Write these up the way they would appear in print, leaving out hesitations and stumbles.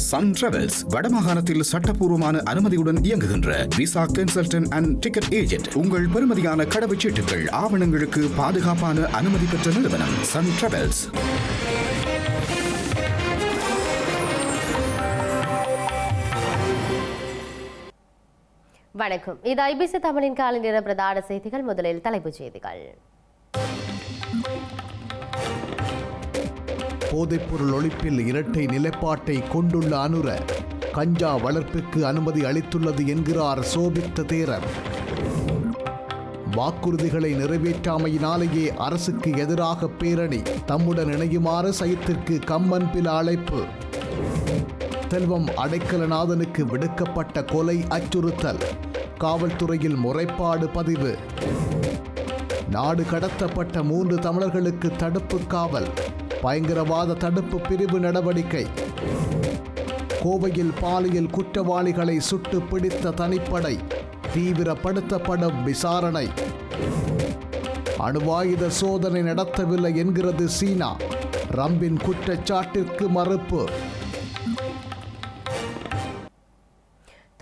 Sun travels வடமாகாணத்தில் சட்டப்பூர்வமான அனுமதியுடன் இயங்குகின்ற visa consultant and ticket agent. உங்கள் பெறுமதியான கடவுச்சீட்டுகள் ஆவணங்களுக்கு பாதுகாப்பான அனுமதி பெற்ற நிறுவனம் சன் டிராவல்ஸ். வணக்கம். இது ஐபிசி தமிழின் காலை நேர பிரதான செய்திகள். முதலில் தலைப்புச் செய்திகள். போதைப்பொருள் ஒழிப்பில் இரட்டை நிலைப்பாட்டை கொண்டுள்ள அனுர கஞ்சா வளர்ப்புக்கு அனுமதி அளித்துள்ளது என்கிறார் சோபித்த தேரர். வாக்குறுதிகளை நிறைவேற்றாமையினாலேயே அரசுக்கு எதிராக பேரணி, தம்முடன் இணையுமாறு சைத்திற்கு கம்மன்பில அழைப்பு. செல்வம் அடைக்கலநாதனுக்கு விடுக்கப்பட்ட கொலை அச்சுறுத்தல், காவல்துறையில் முறைப்பாடு பதிவு. நாடு கடத்தப்பட்ட 3 தமிழர்களுக்கு தடுப்பு காவல், பயங்கரவாத தடுப்பு பிரிவு நடவடிக்கை. கோவையில் பாலியல் குற்றவாளிகளை சுட்டு பிடித்த தனிப்படை, தீவிரப்படுத்தப்படும் விசாரணை. அணுவாயுத சோதனை நடத்தவில்லை என்கிறது சீனா, ரம்பின் குற்றச்சாட்டிற்கு மறுப்பு.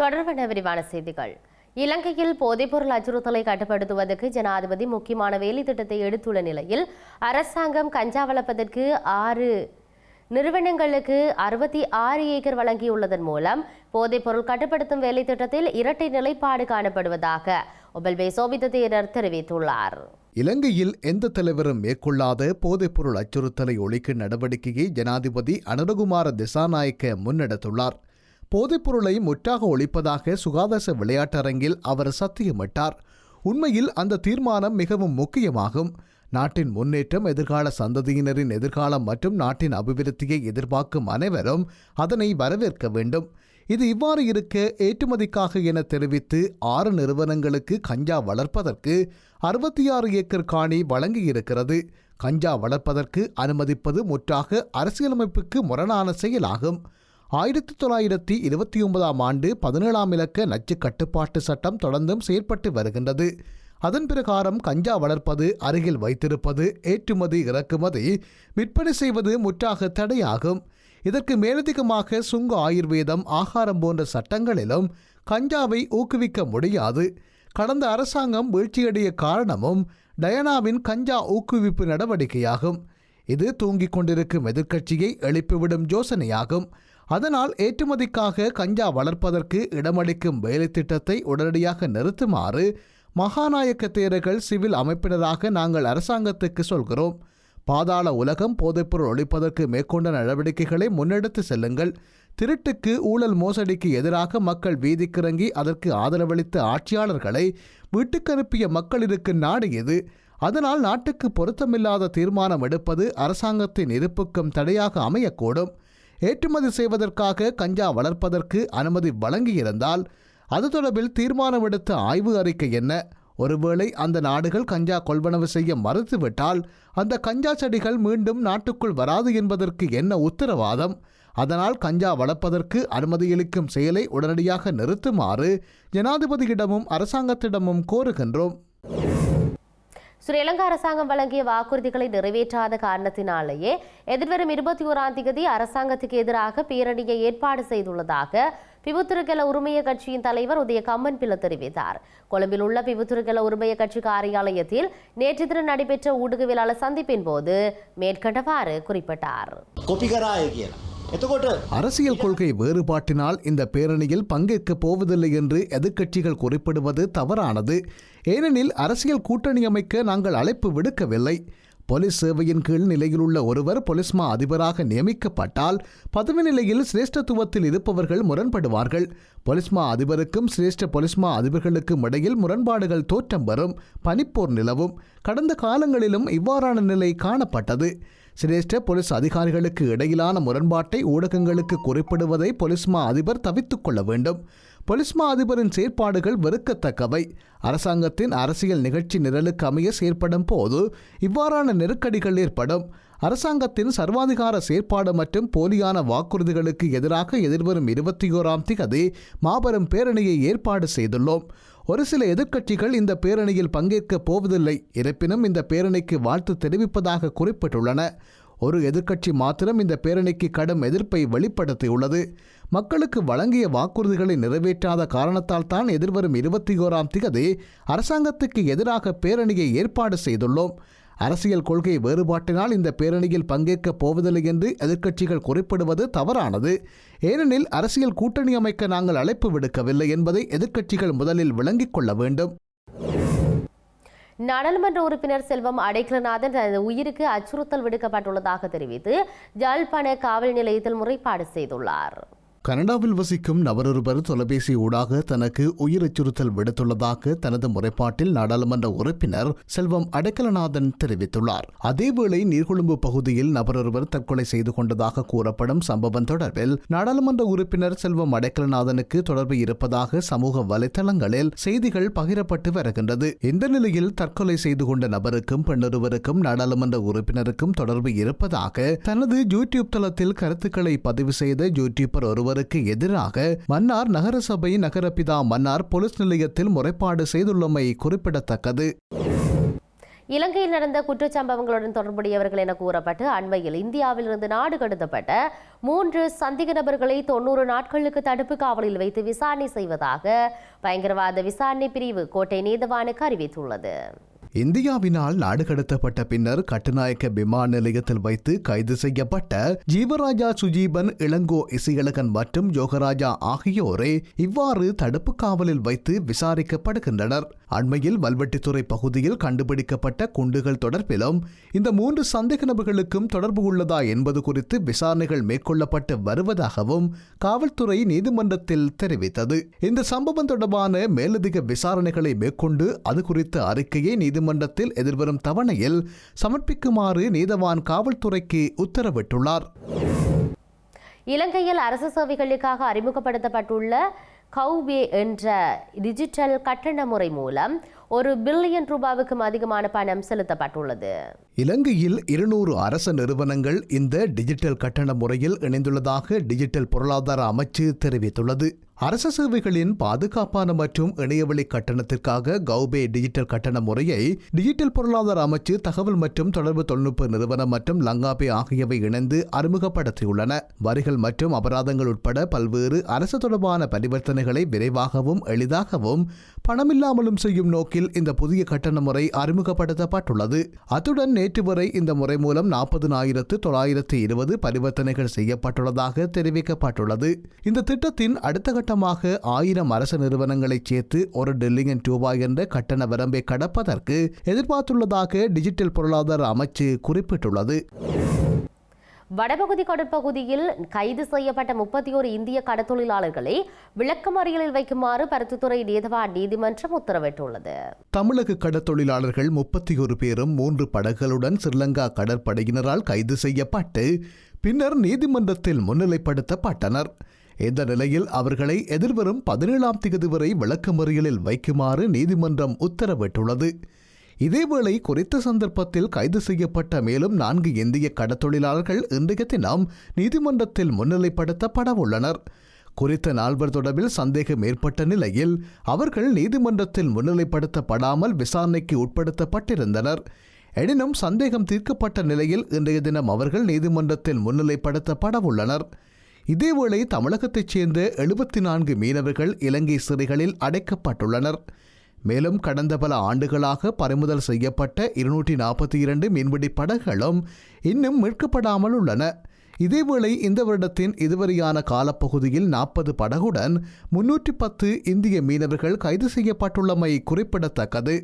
தொடர்பான விரிவான செய்திகள். இலங்கையில் போதைப்பொருள் அச்சுறுத்தலை கட்டுப்படுத்துவதற்கு ஜனாதிபதி முக்கியமான வேலை திட்டத்தை எடுத்துள்ள நிலையில் அரசாங்கம் கஞ்சா வளர்ப்பதற்கு 6 நிறுவனங்களுக்கு 66 ஏக்கர் வழங்கியுள்ளதன் மூலம் போதைப்பொருள் கட்டுப்படுத்தும் வேலை திட்டத்தில் இரட்டை நிலைப்பாடு காணப்படுவதாக ஒபல்வே சோபித்த தேரர் தெரிவித்துள்ளார். இலங்கையில் எந்த தலைவரும் மேற்கொள்ளாத போதைப்பொருள் அச்சுறுத்தலை ஒழிக்கும் நடவடிக்கையை ஜனாதிபதி அனுரகுமார திசாநாயக்க முன்னெடுத்துள்ளார். போதைப்பொருளை முற்றாக ஒழிப்பதாக சுகாதார விளையாட்டரங்கில் அவர் சத்தியமிட்டார். உண்மையில் அந்த தீர்மானம் மிகவும் முக்கியமாகும். நாட்டின் முன்னேற்றம், எதிர்கால சந்ததியினரின் எதிர்காலம் மற்றும் நாட்டின் அபிவிருத்தியை எதிர்பார்க்கும் அனைவரும் அதனை வரவேற்க வேண்டும். இது இவ்வாறு இருக்க ஏற்றுமதிக்காக என தெரிவித்து 6 நிறுவனங்களுக்கு கஞ்சா வளர்ப்பதற்கு 66 ஏக்கர் காணி வழங்கியிருக்கிறது. கஞ்சா வளர்ப்பதற்கு அனுமதிப்பது முற்றாக அரசியலமைப்புக்கு முரணான செயலாகும். 1929ஆம் ஆண்டு 17ஆம் இலக்க நச்சு கட்டுப்பாட்டு சட்டம் தொடர்ந்தும் செயற்பட்டு வருகின்றது. அதன் பிரகாரம் கஞ்சா வளர்ப்பது, அருகில் வைத்திருப்பது, ஏற்றுமதி, இறக்குமதி, விற்பனை செய்வது முற்றாக தடையாகும். இதற்கு மேலதிகமாக சுங்க, ஆயுர்வேதம், ஆகாரம் போன்ற சட்டங்களிலும் கஞ்சாவை ஊக்குவிக்க முடியாது. கடந்த அரசாங்கம் வீழ்ச்சியடைய காரணமும் டயனாவின் கஞ்சா ஊக்குவிப்பு நடவடிக்கையாகும். இது தூங்கிக் கொண்டிருக்கும் எதிர்க்கட்சியை எழுப்பிவிடும் யோசனையாகும். அதனால் ஏற்றுமதிக்காக கஞ்சா வளர்ப்பதற்கு இடமளிக்கும் வேலை திட்டத்தை உடனடியாக நிறுத்துமாறு மகாநாயக்க தேரர்கள் சிவில் அமைப்பினராக நாங்கள் அரசாங்கத்துக்கு சொல்கிறோம். பாதாள உலகம் போதைப்பொருள் ஒழிப்பதற்கு மேற்கொண்ட நடவடிக்கைகளை முன்னெடுத்து செல்லுங்கள். திருட்டுக்கு, ஊழல், மோசடிக்கு எதிராக மக்கள் வீதிக்கிறங்கி அதற்கு ஆதரவளித்த ஆட்சியாளர்களை வீட்டுக்கு அனுப்பிய மக்கள் இருக்கும் நாடு இது. அதனால் நாட்டுக்கு பொருத்தமில்லாத தீர்மானம் எடுப்பது அரசாங்கத்தின் இருப்புக்கும் தடையாக அமையக்கூடும். ஏற்றுமதி செய்வதற்காக கஞ்சா வளர்ப்பதற்கு அனுமதி வழங்கியிருந்தால் அது தொடர்பில் தீர்மானம் எடுத்த ஆய்வு அறிக்கை என்ன? ஒருவேளை அந்த நாடுகள் கஞ்சா கொள்வனவு செய்ய மறுத்துவிட்டால் அந்த கஞ்சா செடிகள் மீண்டும் நாட்டுக்குள் வராது என்பதற்கு என்ன உத்தரவாதம்? அதனால் கஞ்சா வளர்ப்பதற்கு அனுமதியளிக்கும் செயலை உடனடியாக நிறுத்துமாறு ஜனாதிபதியிடமும் அரசாங்கத்திடமும் கோருகின்றோம். ஸ்ரீலங்கா அரசாங்கம் வழங்கிய வாக்குறுதிகளை நிறைவேற்றாத காரணத்தினாலேயே எதிர்வரும் 21ஆம் தேதி அரசாங்கத்துக்கு எதிராக பேரணியை ஏற்பாடு செய்துள்ளதாக பிபுத்துருகல உரிமைய கட்சியின் தலைவர் உதய கம்மன்பில தெரிவித்தார். கொழும்பில் உள்ள பிபுத்துருகல உரிமைய கட்சி காரியாலயத்தில் நேற்று தினம் நடைபெற்ற ஊடகவியலாளர் சந்திப்பின் போது மேற்கண்டவாறு குறிப்பிட்டார். அரசியல் கொள்கை வேறுபாட்டினால் இந்த பேரணியில் பங்கேற்கப் போவதில்லை என்று எதிர்க்கட்சிகள் குறிப்பிடுவது தவறானது. ஏனெனில் அரசியல் கூட்டணி அமைக்க நாங்கள் அழைப்பு விடுக்கவில்லை. போலீஸ் சேவையின் கீழ் நிலையிலுள்ள ஒருவர் பொலிஸ்மா அதிபராக நியமிக்கப்பட்டால் பதவி நிலையில் சிரேஷ்டத்துவத்தில் இருப்பவர்கள் முரண்படுவார்கள். பொலிஸ்மா அதிபருக்கும் சிரேஷ்ட பொலிஸ்மா அதிபர்களுக்கும் இடையில் முரண்பாடுகள் தோற்றம் வரும், பனிப்போர் நிலவும். கடந்த காலங்களிலும் இவ்வாறான நிலை காணப்பட்டது. சிரேஷ்ட போலீஸ் அதிகாரிகளுக்கு இடையிலான முரண்பாட்டை ஊடகங்களுக்கு குறிப்பிடுவதை பொலிஸ்மா அதிபர் தவித்துக் கொள்ள வேண்டும். பொலிஸ்மா அதிபரின் செயற்பாடுகள் வெறுக்கத்தக்கவை. அரசாங்கத்தின் அரசியல் நிகழ்ச்சி நிரலுக்கு அமைய செயற்படும் போது இவ்வாறான நெருக்கடிகள் ஏற்படும். அரசாங்கத்தின் சர்வாதிகார செயற்பாடு மற்றும் போலியான வாக்குறுதிகளுக்கு எதிராக எதிர்வரும் 21ஆம் தேதி மாபெரும் பேரணியை ஏற்பாடு செய்துள்ளோம். ஒரு சில எதிர்க்கட்சிகள் இந்த பேரணியில் பங்கேற்கப் போவதில்லை. இருப்பினும் இந்த பேரணிக்கு வாழ்த்து தெரிவிப்பதாக குறிப்பிட்டுள்ளன. ஒரு எதிர்க்கட்சி மாத்திரம் இந்த பேரணிக்கு கடும் எதிர்ப்பை வெளிப்படுத்தியுள்ளது. மக்களுக்கு வழங்கிய வாக்குறுதிகளை நிறைவேற்றாத காரணத்தால் தான் எதிர்வரும் 21ஆம் திகதி அரசாங்கத்துக்கு எதிராக பேரணியை ஏற்பாடு செய்துள்ளோம். அரசியல் கொள்கை வேறுபாட்டினால் இந்த பேரணியில் பங்கேற்கப் போவதில்லை என்று எதிர்க்கட்சிகள் குறிப்பிடுவது தவறானது. ஏனெனில் அரசியல் கூட்டணி அமைக்க நாங்கள் அழைப்பு விடுக்கவில்லை என்பதை எதிர்க்கட்சிகள் முதலில் விளங்கிக் கொள்ள வேண்டும். நாடாளுமன்ற உறுப்பினர் செல்வம் அடைக்கலநாதன் தனது உயிருக்கு அச்சுறுத்தல் விடுக்கப்பட்டுள்ளதாக தெரிவித்து யாழ்ப்பாண காவல் நிலையத்தில் முறைப்பாடு செய்துள்ளார். கனடாவில் வசிக்கும் நபரொருவர் தொலைபேசி ஊடாக தனக்கு உயிர் அச்சுறுத்தல் விடுத்துள்ளதாக தனது முறைப்பாட்டில் நாடாளுமன்ற உறுப்பினர் செல்வம் அடைக்கலநாதன் தெரிவித்துள்ளார். அதேவேளை நீர்கொழும்பு பகுதியில் நபரொருவர் தற்கொலை செய்து கொண்டதாக கூறப்படும் சம்பவம் தொடர்பில் நாடாளுமன்ற உறுப்பினர் செல்வம் அடைக்கலநாதனுக்கு தொடர்பு இருப்பதாக சமூக வலைதளங்களில் செய்திகள் பகிரப்பட்டு வருகின்றது. இந்த நிலையில் தற்கொலை செய்து கொண்ட நபருக்கும் பெண்ணொருவருக்கும் நாடாளுமன்ற உறுப்பினருக்கும் தொடர்பு இருப்பதாக தனது யூடியூப் தளத்தில் கருத்துக்களை பதிவு செய்த யூடியூபர் ஒருவர் எதிராக மன்னார் நகரசபை நகரபிதா மன்னார் போலீஸ் நிலையத்தில் முறைப்பாடு செய்துள்ளமை குறிப்பிடத்தக்கது. இலங்கையில் நடந்த குற்றச்சம்பவங்களுடன் தொடர்புடையவர்கள் என கூறப்பட்டு அண்மையில் இந்தியாவிலிருந்து நாடு கடத்தப்பட்ட 3 சந்தேக நபர்களை 90 நாட்களுக்கு தடுப்பு காவலில் வைத்து விசாரணை செய்வதாக பயங்கரவாத விசாரணை பிரிவு கோட்டை நீதவானுக்கு அறிவித்துள்ளது. இந்தியாவினால் நாடு கடத்தப்பட்ட பின்னர் கட்டுநாயக்க விமான நிலையத்தில் வைத்து கைது செய்யப்பட்ட ஜீவராஜா சுஜீபன், இளங்கோ இசையழகன் மற்றும் யோகராஜா ஆகியோரே இவ்வாறு தடுப்பு காவலில் வைத்து விசாரிக்கப்படுகின்றனர். அண்மையில் வல்வெட்டித்துறை பகுதியில் கண்டுபிடிக்கப்பட்ட குண்டுகள் தொடர்பிலும் இந்த 3 சந்தேக நபர்களுக்கும் தொடர்பு உள்ளதா என்பது குறித்து விசாரணைகள் மேற்கொள்ளப்பட்டு வருவதாகவும் காவல்துறை நீதிமன்றத்தில் தெரிவித்தது. இந்த சம்பவம் தொடர்பான மேலதிக விசாரணைகளை மேற்கொண்டு அது குறித்த அறிக்கையை நீதிமன்றத்தில் எதிர்வரும் தவணையில் சமர்ப்பிக்குமாறு நீதவான் காவல்துறைக்கு உத்தரவிட்டுள்ளார். இலங்கையில் அரசு சேவைகளுக்காக அறிமுகப்படுத்தப்பட்டுள்ள கௌபே என்ற டிஜிட்டல் கட்டண முறை மூலம் 1 பில்லியன் ரூபாவுக்கும் அதிகமான பணம் செலுத்தப்பட்டுள்ளது. இலங்கையில் 200 அரச நிறுவனங்கள் இந்த டிஜிட்டல் கட்டண முறையில் இணைந்துள்ளதாக டிஜிட்டல் பொருளாதார அமைச்சு தெரிவித்துள்ளது. அரச சேவைகளின் பாதுகாப்பான மற்றும் இணையவழி கட்டணத்திற்காக கௌபே டிஜிட்டல் கட்டண முறையை டிஜிட்டல் பொருளாதார அமைச்சு, தகவல் மற்றும் தொடர்பு தொழில்நுட்ப நிறுவனம் மற்றும் லங்காபே ஆகியவை இணைந்து அறிமுகப்படுத்தியுள்ளன. வரிகள் மற்றும் அபராதங்கள் உட்பட பல்வேறு அரசு தொடர்பான பரிவர்த்தனைகளை விரைவாகவும் எளிதாகவும் பணமில்லாமலும் செய்யும் நோக்கில் இந்த புதிய கட்டண முறை அறிமுகப்படுத்தப்பட்டுள்ளது. அத்துடன் நேற்று வரை இந்த முறை மூலம் 40,920 பரிவர்த்தனைகள் செய்யப்பட்டுள்ளதாக தெரிவிக்கப்பட்டுள்ளது. இந்த திட்டத்தின் அடுத்த கட்டமாக 1000 அரசு நிறுவனங்களை சேர்த்து 1 டில்லியன் ரூபாய் என்ற கட்டண வரம்பை கடப்பதற்கு எதிர்பார்த்துள்ளதாக டிஜிட்டல் பொருளாதார அமைச்சு குறிப்பிட்டுள்ளது. வடபகுதி கடற்பகுதியில் கைது செய்யப்பட்ட 31 இந்திய கடற்தொழிலாளர்களை விளக்கமறியலில் வைக்குமாறு பருத்தித்துறை நீதவான் நீதிமன்றம் உத்தரவிட்டுள்ளது. தமிழக கடற்தொழிலாளர்கள் 31 பேரும் 3 படகுகளுடன் ஸ்ரீலங்கா கடற்படையினரால் கைது செய்யப்பட்டு பின்னர் நீதிமன்றத்தில் முன்னிலைப்படுத்தப்பட்டனர். இந்த நிலையில் அவர்களை எதிர்வரும் 17ஆம் திகதி வரை விளக்கமறியலில் வைக்குமாறு நீதிமன்றம் உத்தரவிட்டுள்ளது. இதேவேளை குறித்த சந்தர்ப்பத்தில் கைது செய்யப்பட்ட மேலும் 4 இந்திய கடற்தொழிலாளர்கள் இன்றைய தினம் நீதிமன்றத்தில் முன்னிலைப்படுத்தப்பட உள்ளனர். குறித்த 4 தொடர்பில் சந்தேகம் ஏற்பட்ட நிலையில் அவர்கள் நீதிமன்றத்தில் முன்னிலைப்படுத்தப்படாமல் விசாரணைக்கு உட்படுத்தப்பட்டிருந்தனர். எனினும் சந்தேகம் தீர்க்கப்பட்ட நிலையில் இன்றைய தினம் அவர்கள் நீதிமன்றத்தில் முன்னிலைப்படுத்தப்பட உள்ளனர். இதேவேளை தமிழகத்தைச் சேர்ந்த 74 மீனவர்கள் இலங்கை சிறைகளில் அடைக்கப்பட்டுள்ளனர். மேலும் கடந்த பல ஆண்டுகளாக பறிமுதல் செய்யப்பட்ட 242 மீன்பிடி படகுகளும் இன்னும் மீட்கப்படாமல் உள்ளன. இதேவேளை இந்த வருடத்தின் இதுவரையான காலப்பகுதியில் 40 படகுடன் 310 இந்திய மீனவர்கள் கைது செய்யப்பட்டுள்ளமை குறிப்பிடத்தக்கது.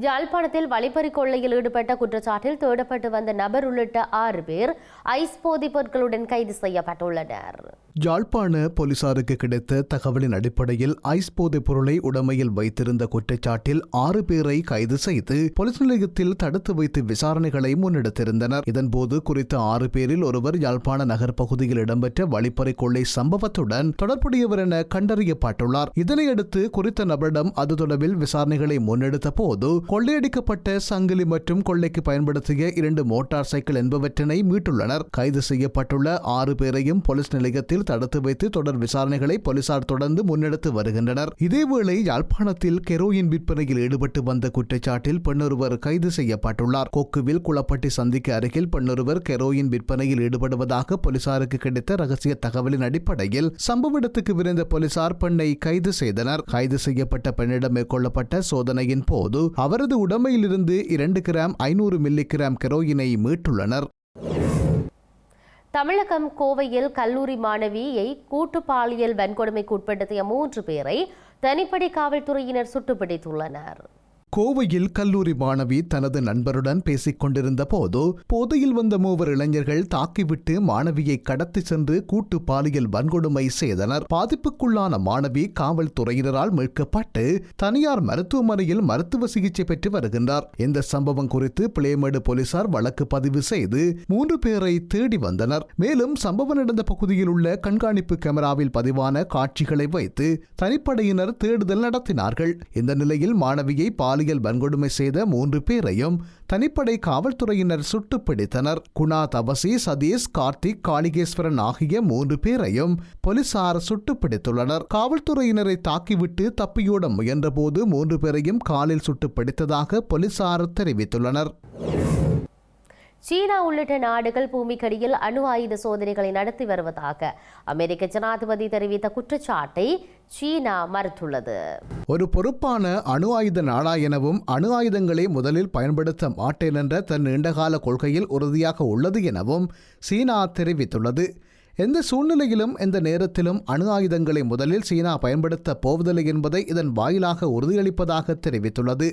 யாழ்ப்பாணத்தில் வழிப்பறி கொள்ளையில் ஈடுபட்ட குற்றச்சாட்டில் தேடப்பட்டு வந்த நபர் உள்ளிட்ட 6 பேர் ஐஸ் போதைப் பொருட்களுடன் கைது செய்யப்பட்டுள்ளனர். யாழ்ப்பாண போலீசாருக்கு கிடைத்த தகவலின் அடிப்படையில் ஐஸ் போதைப் பொருளை உடமையில் வைத்திருந்த குற்றச்சாட்டில் 6 பேரை கைது செய்து போலீஸ் நிலையத்தில் தடுத்து வைத்து விசாரணைகளை முன்னெடுத்திருந்தனர். இதன்போது குறித்த 6 பேரில் ஒருவர் யாழ்ப்பாண நகர் பகுதியில் இடம்பெற்ற வழிப்பறி கொள்ளை சம்பவத்துடன் தொடர்புடையவர் என கண்டறியப்பட்டுள்ளார். இதனையடுத்து குறித்த நபரிடம் அது தொடர்பில் விசாரணைகளை முன்னெடுத்த போது கொள்ளையடிக்கப்பட்ட சங்கிலி மற்றும் கொள்ளைக்கு பயன்படுத்திய 2 மோட்டார் சைக்கிள் என்பவற்றினை மீட்டுள்ளனர். செய்தனர். கைது செய்யப்பட்டுள்ள 6 பேரையும் போலீஸ் நிலையத்தில் தடுத்து வைத்து தொடர் விசாரணைகளை போலீசார் தொடர்ந்து முன்னெடுத்து வருகின்றனர். இதேவேளை யாழ்ப்பாணத்தில் கெரோயின் விற்பனையில் ஈடுபட்டு வந்த குற்றச்சாட்டில் பெண்ணொருவர் கைது செய்யப்பட்டுள்ளார். கொக்குவில் குளப்பட்டி சந்திக்கு அருகில் பெண்ணொருவர் கெரோயின் விற்பனையில் ஈடுபடுவதாக போலீசாருக்கு கிடைத்த ரகசிய தகவலின் அடிப்படையில் சம்பவ இடத்துக்கு விரைந்த போலீசார் பெண்ணை கைது செய்தனர். கைது செய்யப்பட்ட பெண்ணிடம் மேற்கொள்ளப்பட்ட சோதனையின் போது அவரது உடமையிலிருந்து 2 கிராம் 500 மில்லிகிராம் கெரோயினை மீட்டுள்ளனர். தமிழகம் கோவையில் கல்லூரி மாணவியை கூட்டு பாலியல் வன்கொடுமைக்கு உட்படுத்திய 3 பேரை தனிப்படை காவல்துறையினர் சுட்டுப்பிடித்துள்ளனர். கோவையில் கல்லூரி மாணவி தனது நண்பருடன் பேசிக் கொண்டிருந்த போது போதையில் வந்த 3 இளைஞர்கள் தாக்கிவிட்டு மாணவியை கடத்தி சென்று கூட்டு பாலியல் வன்கொடுமை செய்தனர். பாதிப்புக்குள்ளான மாணவி காவல்துறையினரால் மீட்கப்பட்டு தனியார் மருத்துவமனையில் மருத்துவ சிகிச்சை பெற்று வருகின்றார். இந்த சம்பவம் குறித்து பிளேமேடு போலீசார் வழக்கு பதிவு செய்து 3 பேரை தேடி வந்தனர். மேலும் சம்பவம் நடந்த பகுதியில் உள்ள கண்காணிப்பு கேமராவில் பதிவான காட்சிகளை வைத்து தனிப்படையினர் தேடுதல் நடத்தினார்கள். இந்த நிலையில் மாணவியை பாலியல் வன்கொடுமை செய்த 3 பேரையும் தனிப்படை காவல்துறையினர் சுட்டுப்பிடித்தனர். குணா, தபசி, சதீஷ், கார்த்திக், காளிகேஸ்வரன் ஆகிய 3 பேரையும் போலீசார் சுட்டுப்பிடித்துள்ளனர். காவல்துறையினரை தாக்கிவிட்டு தப்பியோட முயன்றபோது 3 பேரையும் காலில் சுட்டுப்பிடித்ததாக போலீசார் தெரிவித்துள்ளனர். சீனா உள்ளிட்ட நாடுகள் பூமிக்கடியில் அணு ஆயுத சோதனைகளை நடத்தி வருவதாக அமெரிக்க ஜனாதிபதி தெரிவித்த குற்றச்சாட்டை சீனா மறுத்துள்ளது. ஒரு பொறுப்பான அணு ஆயுத நாடா எனவும் அணு ஆயுதங்களை முதலில் பயன்படுத்த மாட்டேன் என்ற தன் நீண்டகால கொள்கையில் உறுதியாக உள்ளது எனவும் சீனா தெரிவித்துள்ளது. எந்த சூழ்நிலையிலும் எந்த நேரத்திலும் அணு ஆயுதங்களை முதலில் சீனா பயன்படுத்த போவதில்லை என்பதை இதன் வாயிலாக உறுதியளிப்பதாக தெரிவித்துள்ளது.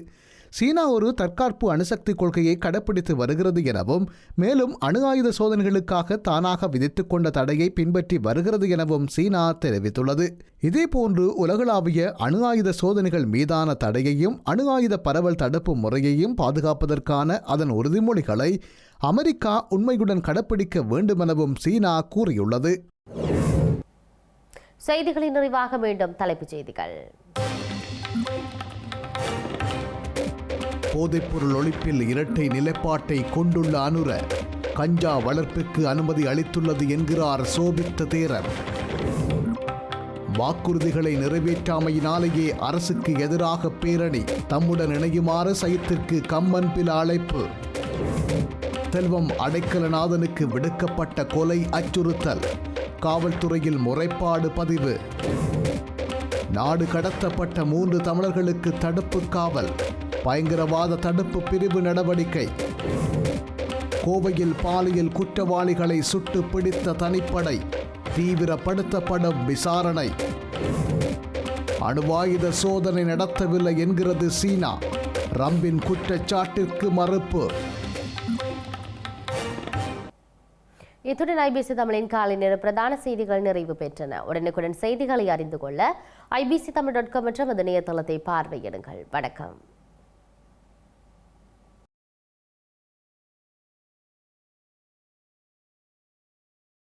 சீனா ஒரு தற்காப்பு அணுசக்தி கொள்கையை கடைப்பிடித்து வருகிறது எனவும் மேலும் அணு ஆயுத சோதனைகளுக்காக தானாக விதித்துக் கொண்ட தடையை பின்பற்றி வருகிறது எனவும் சீனா தெரிவித்துள்ளது. இதேபோன்று உலகளாவிய அணு ஆயுத சோதனைகள் மீதான தடையையும் அணு ஆயுத பரவல் தடுப்பு முறையையும் பாதுகாப்பதற்கான அதன் உறுதிமொழிகளை அமெரிக்கா உண்மையுடன் கடைப்பிடிக்க வேண்டுமெனவும் சீனா கூறியுள்ளது. செய்திகளின் நிறைவாக மீண்டும் தலைப்புச் செய்திகள். போதைப்பொருள் ஒழிப்பில் இரட்டை நிலைப்பாட்டை கொண்டுள்ள அனுர கஞ்சா வளர்ப்புக்கு அனுமதி அளித்துள்ளது என்கிறார் சோபித்த தேரர். வாக்குறுதிகளை நிறைவேற்றாமையினாலேயே அரசுக்கு எதிராக பேரணி, தம்முடன் இணையுமாறு சைத்திற்கு கம்மன்பில அழைப்பு. செல்வம் அடைக்கலநாதனுக்கு விடுக்கப்பட்ட கொலை அச்சுறுத்தல், காவல்துறையில் முறைப்பாடு பதிவு. நாடு கடத்தப்பட்ட 3 தமிழர்களுக்கு தடுப்பு காவல், பயங்கரவாத தடுப்பு பிரிவு நடவடிக்கை. கோவையில் பாலியல் குற்றவாளிகளை சுட்டு பிடித்த தனிப்படை, தீவிரப்படுத்தப்படும் விசாரணை. அணுவாயுத சோதனை நடத்தவில்லை என்கிறது சீனா, ரம்பின் குற்றச்சாட்டிற்கு மறுப்பு. இத்துடன் ஐபிசி தமிழின் காலை நேர பிரதான செய்திகள் நிறைவு பெற்றன. உடனுக்குடன் செய்திகளை அறிந்து கொள்ள ibctamil.com என்ற இணையதளத்தை பார்வையிடுங்கள். வணக்கம்.